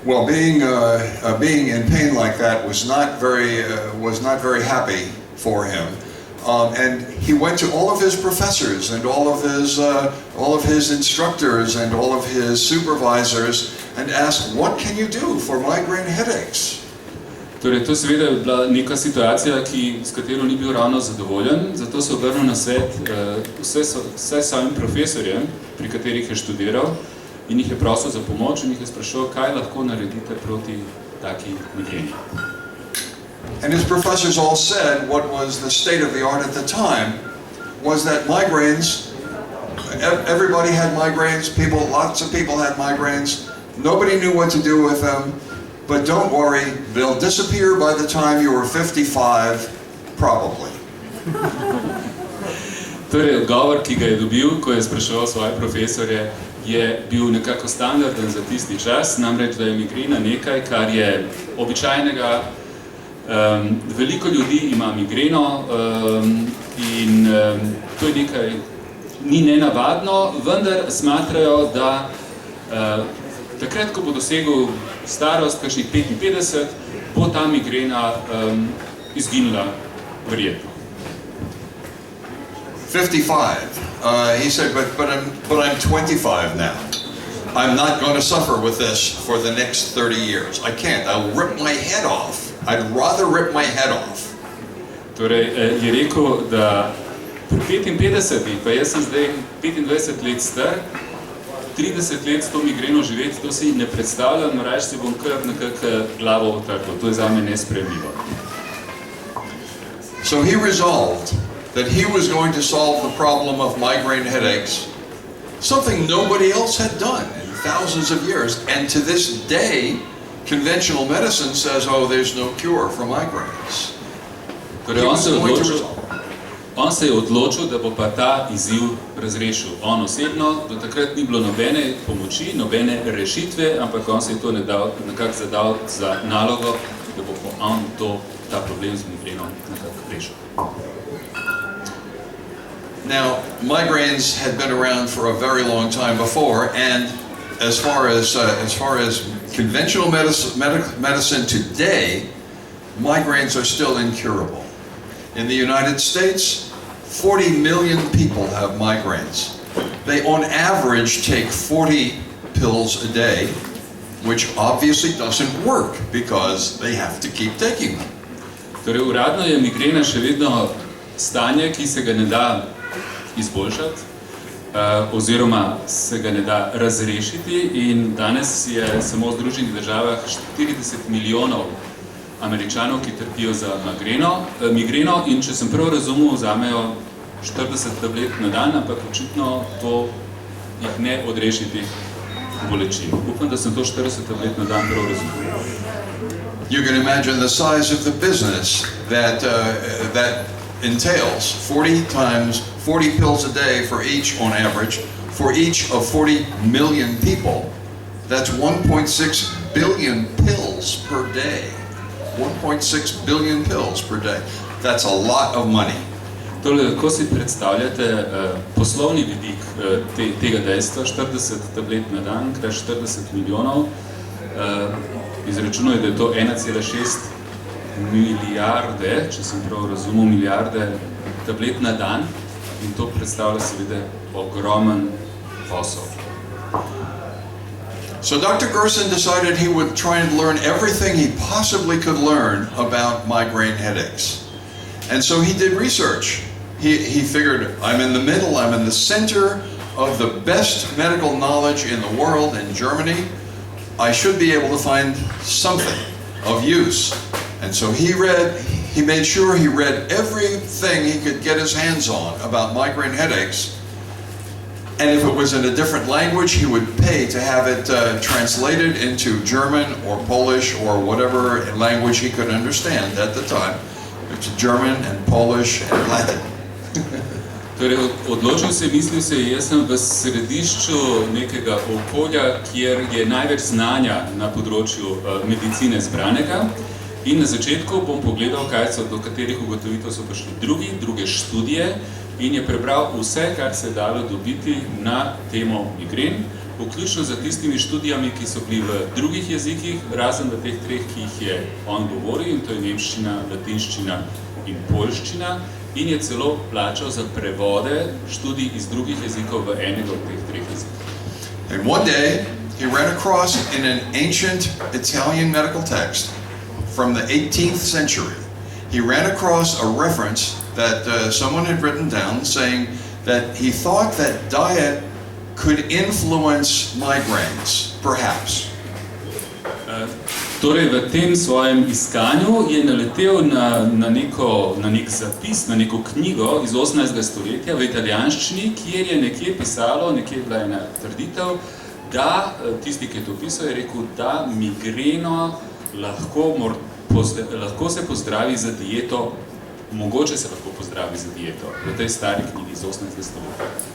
Well, being in pain like that was not very happy for him, and he went to all of his professors and all of his instructors and all of his supervisors and asked, "What can you do for migraine headaches?" Torej, to seveda je bila neka situacija, s katero ni bil ravno zadovoljen, zato se obrnil na svet vse svojim profesorjem, pri katerih je študiral, in jih je prosil za pomoč in jih je sprašal, kaj lahko naredite proti taki migreni. And his professors all said what was the state of the art at the time was that migraines, everybody had migraines, lots of people had migraines, nobody knew what to do with them, but don't worry, they'll disappear by the time you are 55, probably. Torej, odgovor, ki ga je dobil, ko je spraševal svoje profesorje, je bil nekako standarden za tisti čas, namreč, da je migrena nekaj, kar je običajnega. Veliko ljudi ima migreno in to je nekaj, ni nenavadno, vendar smatrajo, da takrat, ko bo dosegel starost, kakšnih 55, bo ta migrena izginila verjetno. 55. He said, but I'm 25 now. I'm not going to suffer with this for the next 30 years. I can't. I'll rip my head off. I'd rather rip my head off. Torej, je rekel, da pri 55, pa jaz sem zdaj 25 let star, 30 let s to migreno živeti, to si ne predstavljam, raje si bom kar nekako glavo otrkal. To je zame nesprejemljivo. So he resolved that he was going to solve the problem of migraine headaches, something nobody else had done in thousands of years. And to this day, conventional medicine says, oh, there's no cure for migraines. Torej, on se je odločil, da bo pa ta izziv razrešil. On osebno, do takrat ni bilo nobene pomoči, nobene rešitve, ampak on se je to nekako zadal za nalogo, da bo on ta problem z migrenom nekako rešil. Now, migraines had been around for a very long time before, and as far as conventional medicine today, migraines are still incurable. In the United States, 40 million people have migraines. They on average take 40 pills a day, which obviously doesn't work because they have to keep taking them. Torej, uradno je migrena še vedno stanje, ki se ga ne da izboljšati, oziroma se ga ne da razrešiti, in danes je samo v Združenih državah 40 milijonov Američanov, ki trpijo za migreno, in če sem prav razumel, vzamejo 40 tablet na dan, ampak očitno to jih ne odreši teh bolečin. Upam, da sem to 40 tablet na dan prav razumel. You can imagine the size of the business that entails 40 pills a day for each on average, for each of 40 million people. That's 1.6 billion pills per day. 1.6 billion pills per day. That's a lot of money. Tole, ko si predstavljate poslovni vidik tega dejstva, 40 tablet na dan, krat 40 milijonov, izračunuje, da je to 1,6 milijarde, če sem prav razumel, milijarde tablet na dan, in to predstavlja seveda ogromen posel. So Dr. Gerson decided he would try and learn everything he possibly could learn about migraine headaches. And so he did research. He figured, I'm in the middle, I'm in the center of the best medical knowledge in the world in Germany. I should be able to find something of use. And so he made sure he read everything he could get his hands on about migraine headaches. And if it was in a different language, he would pay to have it translated into German or Polish or whatever language he could understand at the time. It's German and Polish and Latin. Torej, odločil se, mislil se, jaz sem v središču nekega okolja, kjer je največ znanja na področju medicine zbranega, in na začetku bom pogledal, do katerih ugotovitev so prišli druge študije, in je prebral vse, kar se je dalo dobiti na temo migren, vključno za tistimi študijami, ki so bili v drugih jezikih, razen v teh treh, ki jih je on govoril, in to je nemščina, latinščina in poljščina, in je celo plačal za prevode študij iz drugih jezikov v enega od teh treh jezikov. And one day, he ran across in an ancient Italian medical text from the 18th century, he ran across a reference that someone had written down saying that he thought that diet could influence migraines, perhaps. Torej, v tem svojem iskanju je naletel na nek zapis, na neko knjigo iz 18. stoletja v italijanščini, kjer je nekje pisalo, nekje je bila ena trditev, da tisti, ki je to pisal, je rekel, da migreno lahko se pozdravi za dieto, mogoče se lahko pozdravi za dieto, v tej stari knjigi iz 18. stoletja.